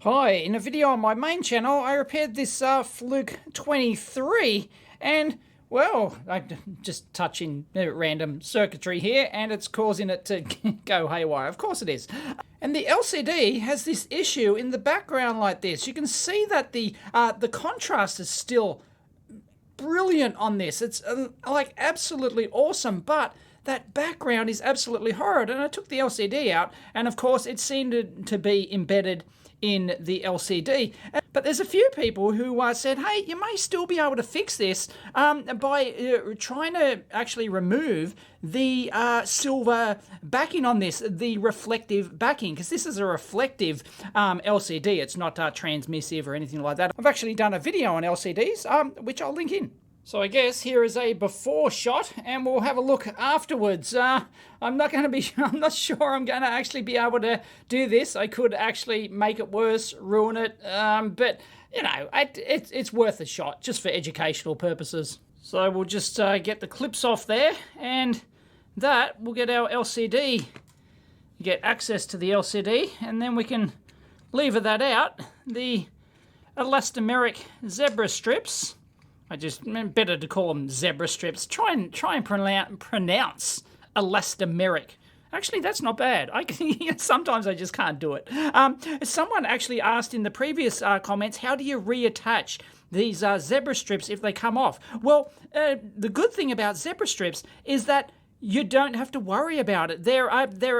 Hi, in a video on my main channel I repaired this Fluke 23 and well, I'm just touching random circuitry here and it's causing it to go haywire. Of course it is. And the LCD has this issue in the background like this. You can see that the contrast is still brilliant on this. It's like absolutely awesome, but that background is absolutely horrid. And I took the LCD out and of course it seemed to be embedded in the LCD. But there's a few people who said, hey, you may still be able to fix this by trying to actually remove the silver backing on this, the reflective backing, because this is a reflective LCD. It's not transmissive or anything like that. I've actually done a video on LCDs, which I'll link in. So I guess here is a before shot and we'll have a look afterwards. I'm not sure I'm going to actually be able to do this. I could actually make it worse, ruin it, but you know, it's worth a shot just for educational purposes. So we'll just get the clips off there and that will get our LCD, get access to the LCD, and then we can lever that out. The elastomeric zebra strips, better to call them zebra strips. Try and pronounce elastomeric. Actually, that's not bad. Sometimes I just can't do it. Someone actually asked in the previous comments, how do you reattach these zebra strips if they come off? Well, the good thing about zebra strips is that you don't have to worry about it. They're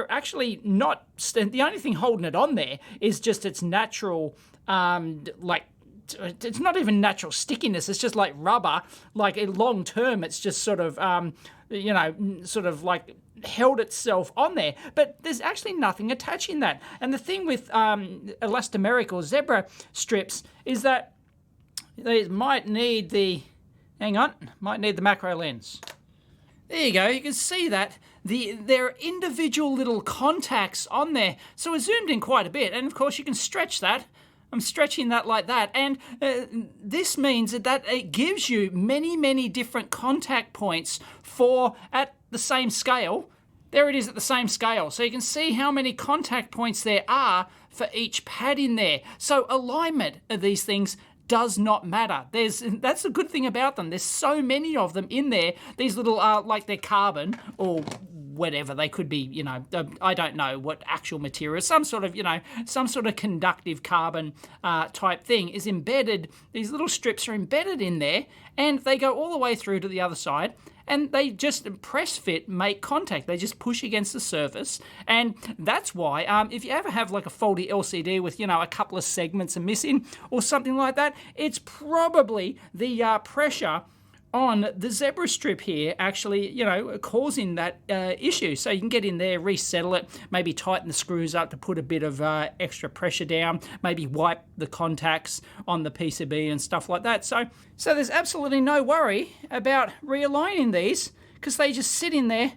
actually not. The only thing holding it on there is just its natural, it's not even natural stickiness, it's just like rubber. Like in long term, it's just sort of, sort of like held itself on there. But there's actually nothing attaching that. And the thing with elastomeric or zebra strips is that they might need the, macro lens. There you go, you can see that there are individual little contacts on there. So I zoomed in quite a bit, and of course you can stretch that. I'm stretching that like that, and this means that it gives you many, many different contact points at the same scale. There it is at the same scale. So you can see how many contact points there are for each pad in there. So alignment of these things does not matter. That's the good thing about them. There's so many of them in there. These little, like they're carbon or whatever they could be, I don't know what actual material, some sort of conductive carbon type thing is embedded. These little strips are embedded in there and they go all the way through to the other side and they just press fit, make contact. They just push against the surface. And that's why if you ever have like a faulty LCD with, a couple of segments are missing or something like that, it's probably the pressure on the zebra strip here actually, causing that issue. So you can get in there, resettle it, maybe tighten the screws up to put a bit of extra pressure down, maybe wipe the contacts on the PCB and stuff like that. So there's absolutely no worry about realigning these because they just sit in there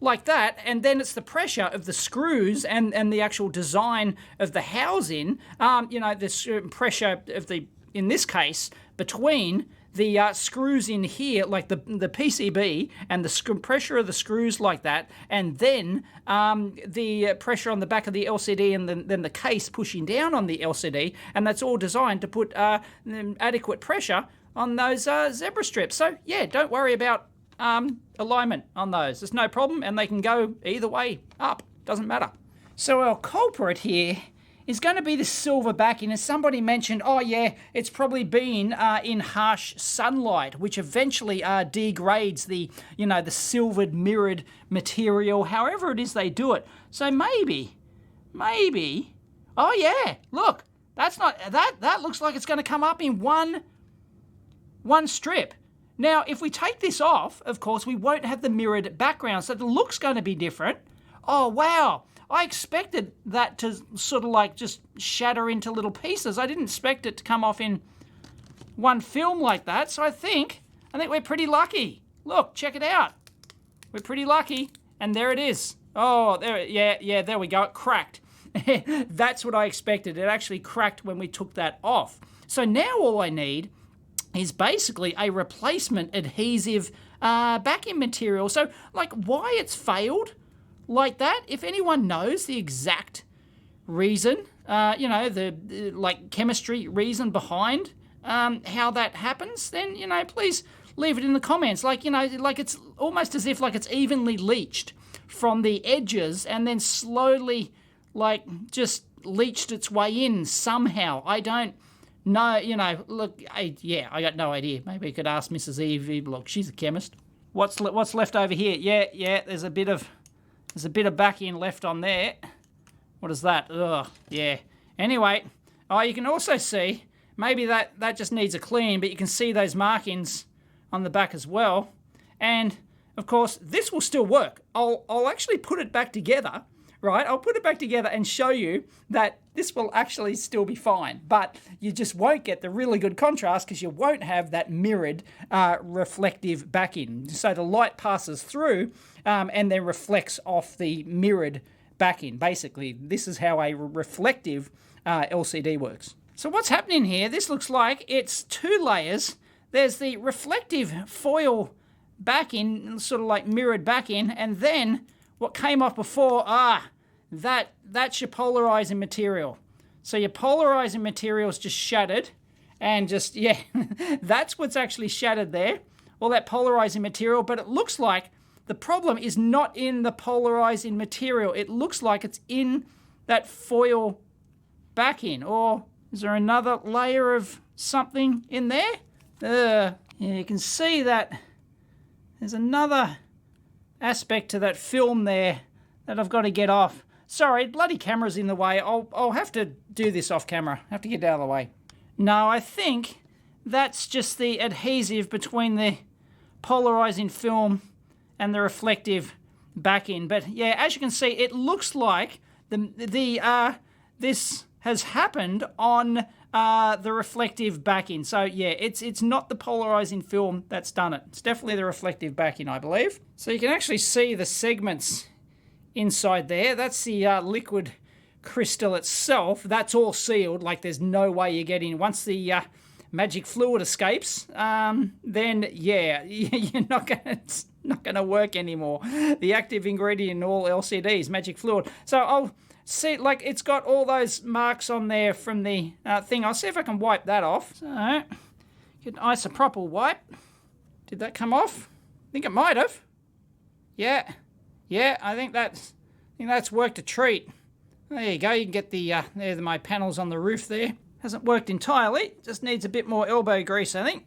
like that, and then it's the pressure of the screws and the actual design of the housing, the pressure of in this case, between the screws in here, like the PCB and the pressure of the screws like that, and then the pressure on the back of the LCD and then the case pushing down on the LCD, and that's all designed to put adequate pressure on those zebra strips. So yeah, don't worry about alignment on those. There's no problem, and they can go either way up. Doesn't matter. So our culprit here is going to be the silver backing. As somebody mentioned, oh yeah, it's probably been in harsh sunlight, which eventually degrades the, the silvered mirrored material, however it is they do it. So maybe, oh yeah, look, that looks like it's going to come up in one strip. Now, if we take this off, of course, we won't have the mirrored background, so the look's going to be different. Oh, wow. I expected that to sort of like just shatter into little pieces. I didn't expect it to come off in one film like that. So I think we're pretty lucky. Look, check it out. We're pretty lucky. And there it is. Oh, there we go. It cracked. That's what I expected. It actually cracked when we took that off. So now all I need is basically a replacement adhesive backing material. So like why it's failed like that, if anyone knows the exact reason you know, the like chemistry reason behind how that happens, then, you know, please leave it in the comments. Like, you know, like it's almost as if like it's evenly leached from the edges and then slowly like just leached its way in somehow. I don't know, you know, look, I got no idea. Maybe I could ask Mrs. EEVblog. She's a chemist. What's left over here? Yeah, there's a bit of back-in left on there. What is that? Ugh, yeah. Anyway, you can also see, maybe that just needs a clean, but you can see those markings on the back as well. And, of course, this will still work. I'll actually put it back together, right? I'll put it back together and show you that this will actually still be fine. But you just won't get the really good contrast because you won't have that mirrored reflective back-in. So the light passes through and then reflects off the mirrored back-in. Basically, this is how a reflective LCD works. So what's happening here, this looks like it's two layers. There's the reflective foil back-in, sort of like mirrored back-in, and then what came off before, that's your polarizing material. So your polarizing material is just shattered, and just, yeah, that's what's actually shattered there, all that polarizing material. But it looks like the problem is not in the polarizing material. It looks like it's in that foil back-in. Or is there another layer of something in there? Yeah, you can see that there's another aspect to that film there that I've got to get off. Sorry, bloody camera's in the way. I'll have to do this off camera. I have to get it out of the way. No, I think that's just the adhesive between the polarizing film and the reflective back-in. But yeah, as you can see, it looks like this has happened on the reflective back-in. So yeah, it's not the polarizing film that's done it. It's definitely the reflective back-in, I believe. So you can actually see the segments inside there. That's the liquid crystal itself. That's all sealed, like there's no way you get in. Once the magic fluid escapes, then yeah, it's not gonna work anymore. The active ingredient in all LCDs, magic fluid. So I'll see, like it's got all those marks on there from the thing. I'll see if I can wipe that off. So get an isopropyl wipe. Did that come off? I think it might have. Yeah, I think that's worked a treat. There you go. You can get there's my panels on the roof there. Hasn't worked entirely. Just needs a bit more elbow grease, I think.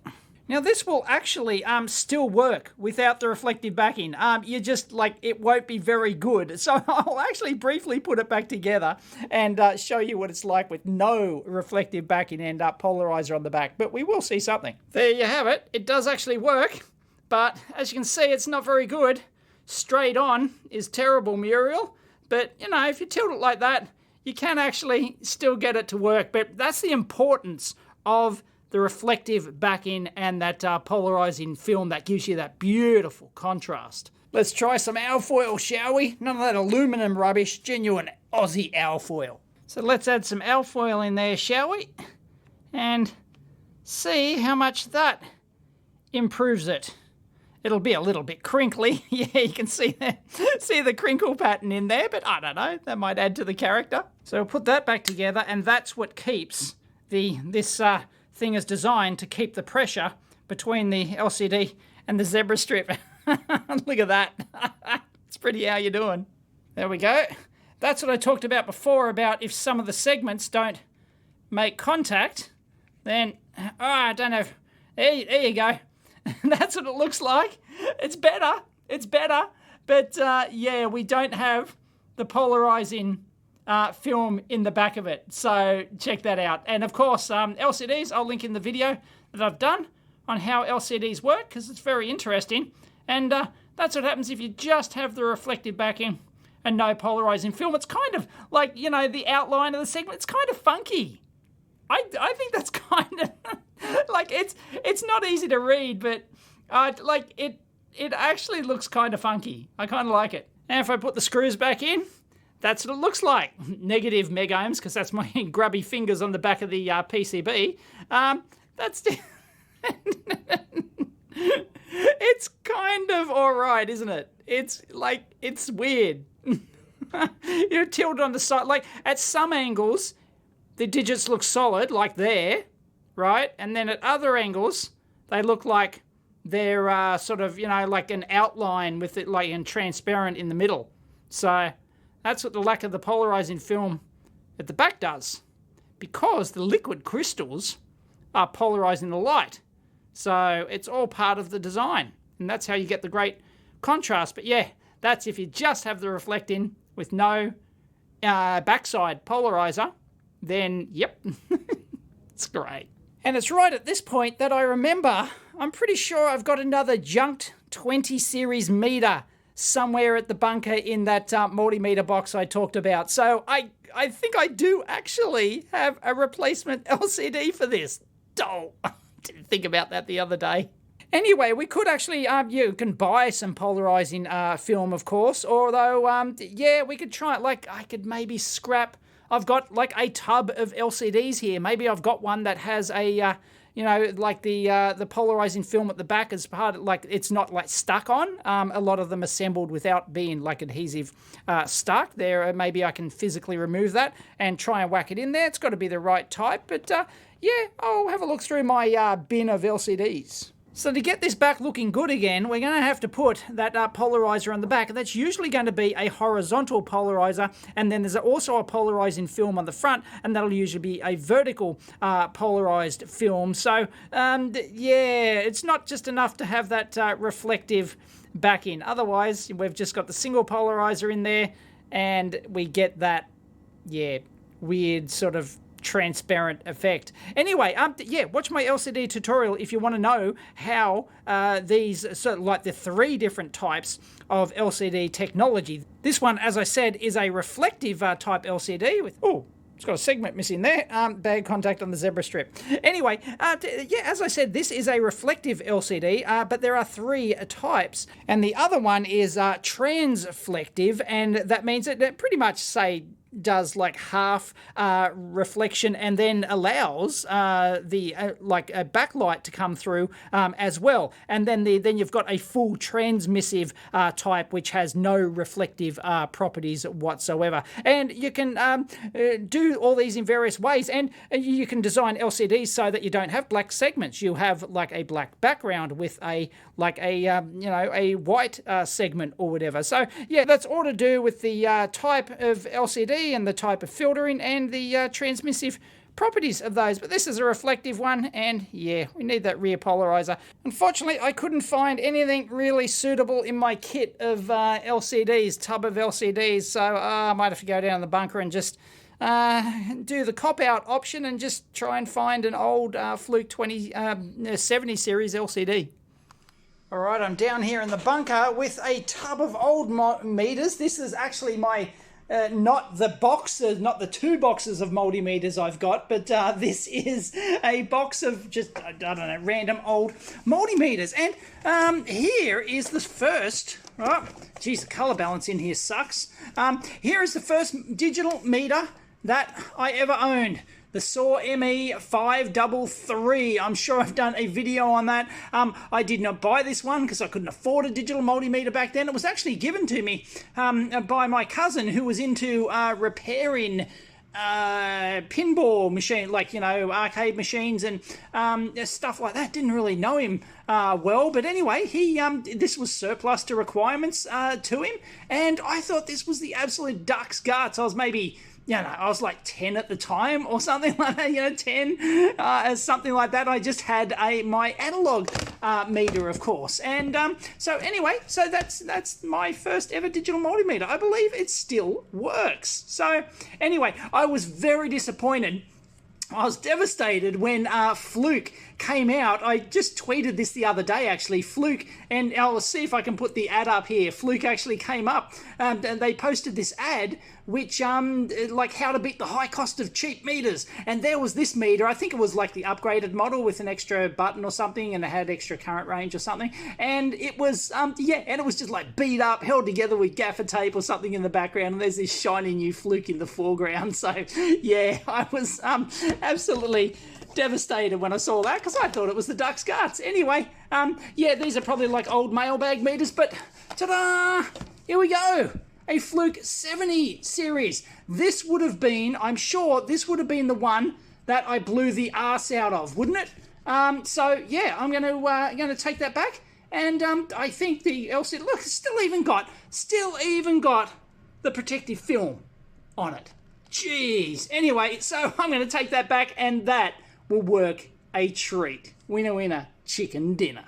Now this will actually still work without the reflective backing. You just it won't be very good. So I'll actually briefly put it back together and show you what it's like with no reflective backing and polarizer on the back. But we will see something. There you have it. It does actually work, but as you can see, it's not very good. Straight on is terrible, Muriel. But, you know, if you tilt it like that, you can actually still get it to work. But that's the importance of the reflective back-in and that polarizing film that gives you that beautiful contrast. Let's try some alfoil, shall we? None of that aluminum rubbish, genuine Aussie alfoil. So let's add some alfoil in there, shall we? And see how much that improves it. It'll be a little bit crinkly. Yeah, you can see the crinkle pattern in there, but I don't know, that might add to the character. So we'll put that back together, and that's what keeps this thing is designed to keep the pressure between the LCD and the zebra strip. Look at that. It's pretty how you're doing. There we go. That's what I talked about before, about if some of the segments don't make contact, then, I don't know. There you go. That's what it looks like. It's better. But yeah, we don't have the polarizing film in the back of it. So check that out. And of course, LCDs, I'll link in the video that I've done on how LCDs work, because it's very interesting. And that's what happens if you just have the reflective backing and no polarizing film. It's kind of like, you know, the outline of the segment, it's kind of funky. I think that's kind of like it's not easy to read, but it actually looks kind of funky. I kind of like it. And if I put the screws back in, that's what it looks like. Negative megohms, because that's my grubby fingers on the back of the PCB. That's it's kind of all right, isn't it? It's weird. You're tilted on the side. Like at some angles, the digits look solid, like there, right? And then at other angles, they look like they're sort of, you know, like an outline with it like and transparent in the middle. So that's what the lack of the polarizing film at the back does, because the liquid crystals are polarizing the light. So it's all part of the design, and that's how you get the great contrast. But yeah, that's if you just have the reflecting with no backside polarizer, then yep, it's great. And it's right at this point that I remember, I'm pretty sure I've got another junked 20 series meter somewhere at the bunker in that multimeter box I talked about. So I think I do actually have a replacement LCD for this. Oh, didn't think about that the other day. Anyway, we could actually, you can buy some polarizing film, of course, although, yeah, we could try it. Like, I could maybe scrap, I've got like a tub of LCDs here. Maybe I've got one that has a, you know, like the polarizing film at the back as part of, like, it's not like stuck on. A lot of them assembled without being like adhesive stuck there. Maybe I can physically remove that and try and whack it in there. It's got to be the right type, but yeah, I'll have a look through my bin of LCDs. So to get this back looking good again, we're going to have to put that polarizer on the back. That's usually going to be a horizontal polarizer, and then there's also a polarizing film on the front, and that'll usually be a vertical polarized film. So yeah, it's not just enough to have that reflective backing. Otherwise, we've just got the single polarizer in there, and we get that, yeah, weird sort of transparent effect. Anyway, yeah, watch my LCD tutorial if you want to know how these, so like the 3 different types of LCD technology. This one, as I said, is a reflective type LCD with, oh, it's got a segment missing there. Bad contact on the zebra strip. Anyway, yeah, as I said, this is a reflective LCD, but there are 3 types. And the other one is transflective, and that means it pretty much, say, does like half reflection and then allows like a backlight to come through as well. And then you've got a full transmissive type which has no reflective properties whatsoever. And you can do all these in various ways, and you can design LCDs so that you don't have black segments. You have like a black background with a you know, a white segment or whatever. So yeah, that's all to do with the type of LCD and the type of filtering and the transmissive properties of those. But this is a reflective one, and yeah, we need that rear polarizer. Unfortunately, I couldn't find anything really suitable in my kit of LCDs, tub of LCDs, so I might have to go down the bunker and just do the cop-out option and just try and find an old Fluke 70 series LCD. All right, I'm down here in the bunker with a tub of old meters. This is actually my not the boxes, not the 2 boxes of multimeters I've got, but this is a box of just, I don't know, random old multimeters. And here is the first, right, geez, the color balance in here sucks. Here is the first digital meter that I ever owned. The SAW ME533. I'm sure I've done a video on that. I did not buy this one because I couldn't afford a digital multimeter back then. It was actually given to me by my cousin who was into repairing pinball machine, like, you know, arcade machines and stuff like that. Didn't really know him well, but anyway, he this was surplus to requirements to him, and I thought this was the absolute duck's guts. I was maybe, you know, I was like 10 at the time or something like that, you know, 10, something like that. I just had my analog meter, of course. And so anyway, so that's my first ever digital multimeter. I believe it still works. So anyway, I was very disappointed. I was devastated when Fluke came out. I just tweeted this the other day, actually. Fluke, and I'll see if I can put the ad up here. Fluke actually came up and they posted this ad which, like how to beat the high cost of cheap meters. And there was this meter. I think it was like the upgraded model with an extra button or something, and it had extra current range or something. And it was, yeah, and it was just like beat up, held together with gaffer tape or something in the background. And there's this shiny new Fluke in the foreground. So yeah, I was absolutely devastated when I saw that because I thought it was the duck's guts. Anyway, yeah, these are probably like old mailbag meters, but ta-da! Here we go. a Fluke 70 series. This would have been, I'm sure, this would have been the one that I blew the arse out of, wouldn't it? So yeah, I'm gonna take that back, and I think the LCD, look, it's still even got the protective film on it. Jeez. Anyway, so I'm gonna take that back, and that will work a treat. Winner, winner, chicken dinner.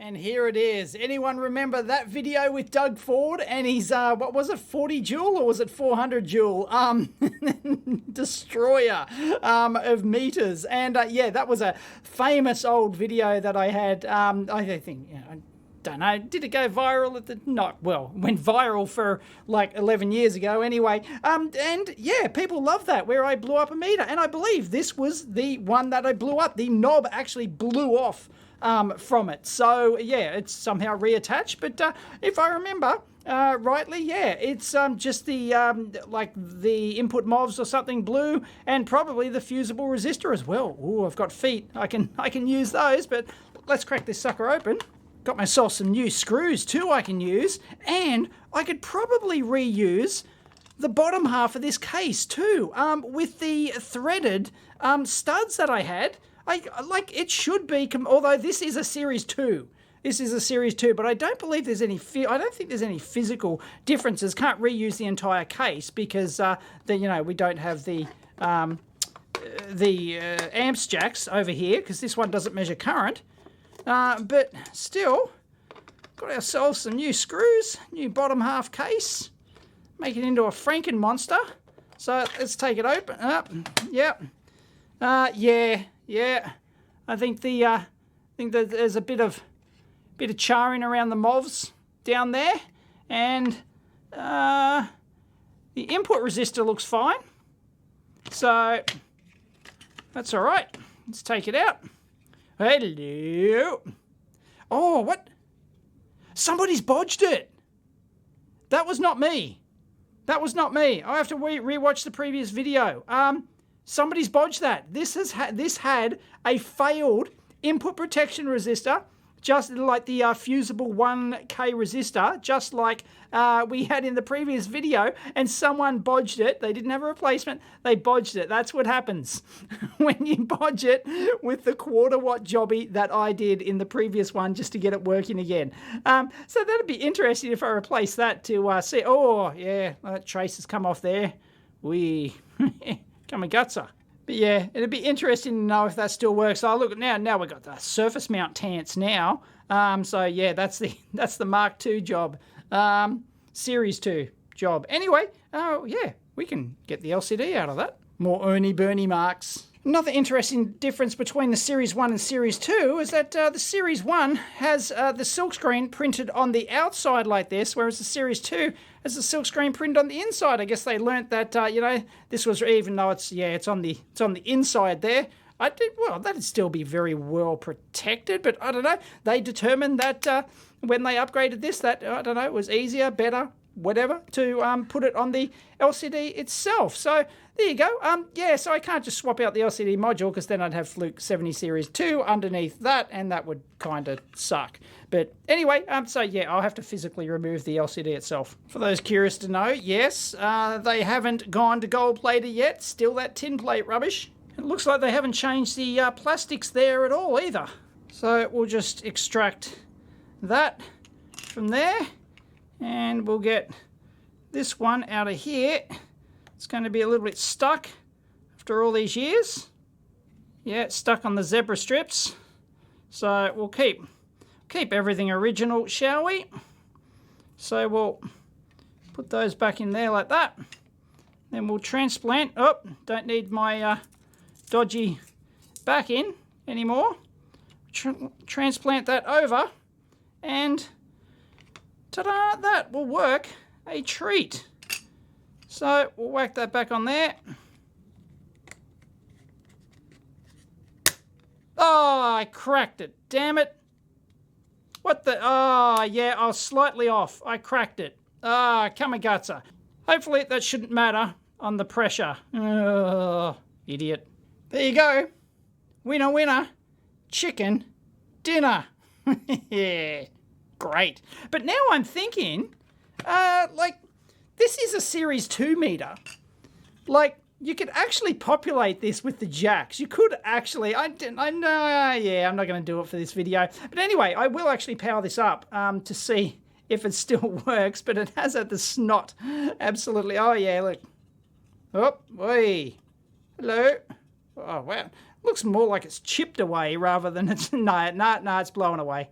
And here it is. Anyone remember that video with Doug Ford and his, what was it, 40 joule or was it 400 joule destroyer of meters? And yeah, that was a famous old video that I had. I think, you know, I don't know, did it go viral at the, not, well, went viral for like 11 years ago anyway. And yeah, people love that, where I blew up a meter. And I believe this was the one that I blew up. The knob actually blew off from it. So yeah, it's somehow reattached, but if I remember rightly, yeah, it's just the like the input MOVs or something blew, and probably the fusible resistor as well. Ooh, I've got feet. I can use those, but let's crack this sucker open. Got myself some new screws too I can use, and I could probably reuse the bottom half of this case too, with the threaded studs that I had. Like it should be, although this is a Series 2. This is a Series 2, but I don't believe there's any, I don't think there's any physical differences. Can't reuse the entire case because, you know, we don't have the amps jacks over here because this one doesn't measure current. But still, got ourselves some new screws, new bottom half case, make it into a Franken monster. So let's take it open up. Yep. Yeah, I think that there's a bit of charring around the MOVs down there, and the input resistor looks fine, so that's all right. Let's take it out. Hello. Oh, what? Somebody's bodged it. That was not me. That was not me. I have to re-watch the previous video. Somebody's bodged that. This had a failed input protection resistor, just like the fusible 1K resistor, just like we had in the previous video, and someone bodged it. They didn't have a replacement. They bodged it. That's what happens when you bodge it with the 1/4 watt jobby that I did in the previous one just to get it working again. So that'd be interesting if I replace that to see. Oh, yeah, that trace has come off there. Come and gutser. But yeah, it'd be interesting to know if that still works. Oh, look, now we've got the surface mount Tance now. So yeah, that's the Mark II job. Series 2 job. Anyway, yeah, we can get the LCD out of that. More Ernie Bernie marks. Another interesting difference between the Series 1 and Series 2 is that the Series 1 has the silkscreen printed on the outside like this, whereas the Series 2 has the silkscreen printed on the inside. I guess they learnt that, you know, this was, even though it's on the inside there, that'd still be very well protected, but I don't know. They determined that when they upgraded this, that, I don't know, it was easier, better, whatever, to put it on the LCD itself. So there you go. Yeah, so I can't just swap out the LCD module because then I'd have Fluke 70 Series 2 underneath that, and that would kind of suck. But anyway, so yeah, I'll have to physically remove the LCD itself. For those curious to know, yes, they haven't gone to gold plater yet. Still that tin plate rubbish. It looks like they haven't changed the plastics there at all either. So we'll just extract that from there, and we'll get this one out of here. It's going to be a little bit stuck after all these years. Yeah, it's stuck on the zebra strips. So we'll keep everything original, shall we? So we'll put those back in there like that. Then we'll transplant. Oh, don't need my dodgy back in anymore. Transplant that over, and ta-da, that will work a treat. So we'll whack that back on there. Oh, I cracked it. Damn it. What the? Oh, yeah, I was slightly off. I cracked it. Ah, kamigutsa. Hopefully that shouldn't matter on the pressure. Oh, idiot. There you go. Winner, winner. Chicken dinner. Yeah. Great. But now I'm thinking, Like, this is a Series 2 meter. Like, you could actually populate this with the jacks. You could actually, I know, yeah, I'm not going to do it for this video. But anyway, I will actually power this up to see if it still works. But it has had the snot. Absolutely. Oh, yeah, look. Oh, oi. Hello. Oh, wow. Looks more like it's chipped away rather than it's, no, it's blowing away.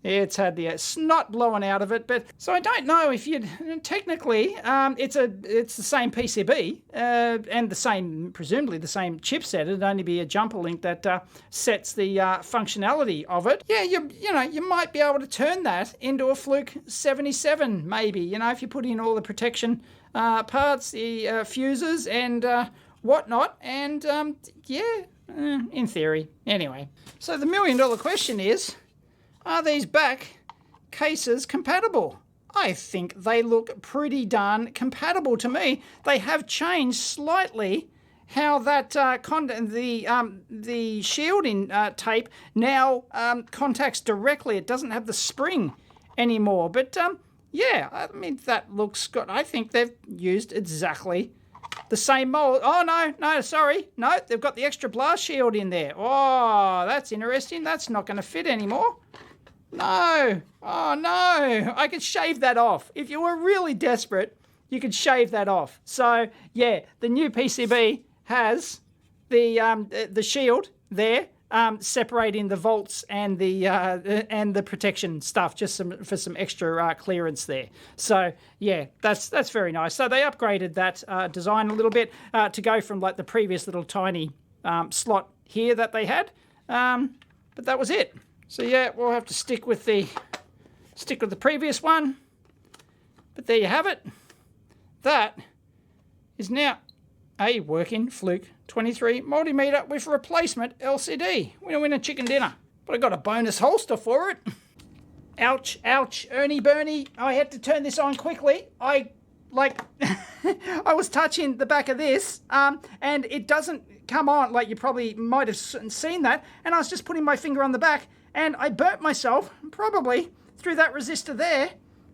It's had the snot blowing out of it, but so I don't know if you'd technically it's the same PCB and the same, presumably the same chipset. It'd only be a jumper link that sets the functionality of it. Yeah, you might be able to turn that into a Fluke 77 maybe. You know, if you put in all the protection parts, the fuses and whatnot, and yeah, in theory. Anyway, so the $1 million question is, are these back cases compatible? I think they look pretty darn compatible to me. They have changed slightly how that the shielding tape now contacts directly. It doesn't have the spring anymore. But yeah, I mean, that looks good. I think they've used exactly the same mold. Oh, no, sorry. No, they've got the extra blast shield in there. Oh, that's interesting. That's not going to fit anymore. No. Oh, no. I could shave that off. If you were really desperate, you could shave that off. So, yeah, the new PCB has the shield there, separating the volts and the protection stuff, just for some extra clearance there. So, yeah, that's very nice. So they upgraded that design a little bit to go from like the previous little tiny slot here that they had. But that was it. So yeah, we'll have to stick with the previous one. But there you have it. That is now a working Fluke 23 multimeter with replacement LCD. Winner, winner, chicken dinner. But I got a bonus holster for it. Ouch, ouch, Ernie Bernie. I had to turn this on quickly. I was touching the back of this, and it doesn't come on. Like, you probably might have seen that. And I was just putting my finger on the back, and I burnt myself, probably through that resistor there,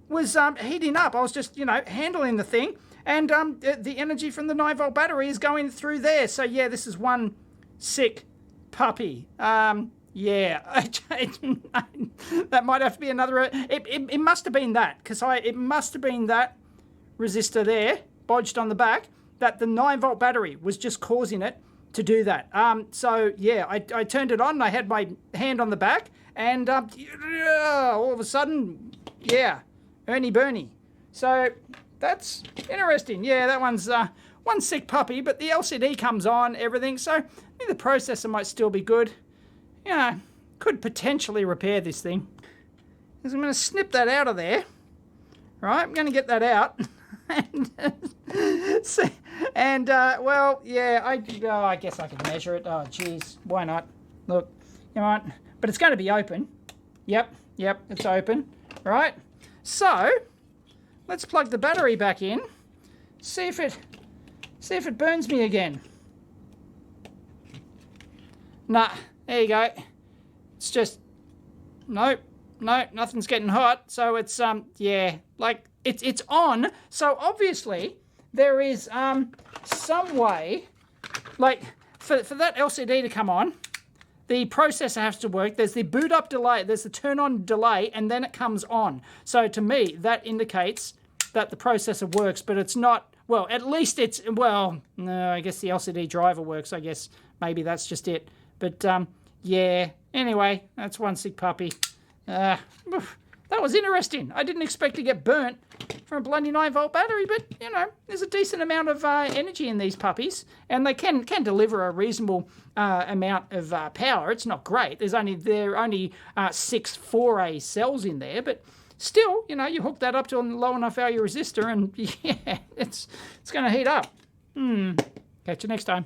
was heating up. I was just, handling the thing, and the energy from the 9-volt battery is going through there. So yeah, this is one sick puppy. Yeah, that might have to be another. It must have been that, because it must have been that resistor there, bodged on the back, that the 9-volt battery was just causing it to do that. So yeah, I turned it on, and I had my hand on the back, and all of a sudden, yeah, Ernie Bernie. So that's interesting. Yeah, that one's one sick puppy, but the LCD comes on, everything. So I think the processor might still be good. Could potentially repair this thing. Because I'm going to snip that out of there. Right, I'm going to get that out. Well, yeah, I guess I could measure it. Oh, geez, why not? Look, you know what? But it's going to be open. Yep, it's open. Right, so let's plug the battery back in. See if it burns me again. Nah, there you go. It's just nope, nothing's getting hot. So it's yeah, like it's on. So obviously there is some way, like for that LCD to come on, the processor has to work. There's the boot up delay, there's the turn on delay, and then it comes on. So to me, that indicates that the processor works, but it's not, well, at least it's, well, no, I guess the LCD driver works. I guess maybe that's just it. But yeah, anyway, that's one sick puppy. That was interesting. I didn't expect to get burnt from a bloody 9-volt battery, but, there's a decent amount of energy in these puppies, and they can deliver a reasonable amount of power. It's not great. There are only 6 4A cells in there, but still, you hook that up to a low enough value resistor, and yeah, it's going to heat up. Catch you next time.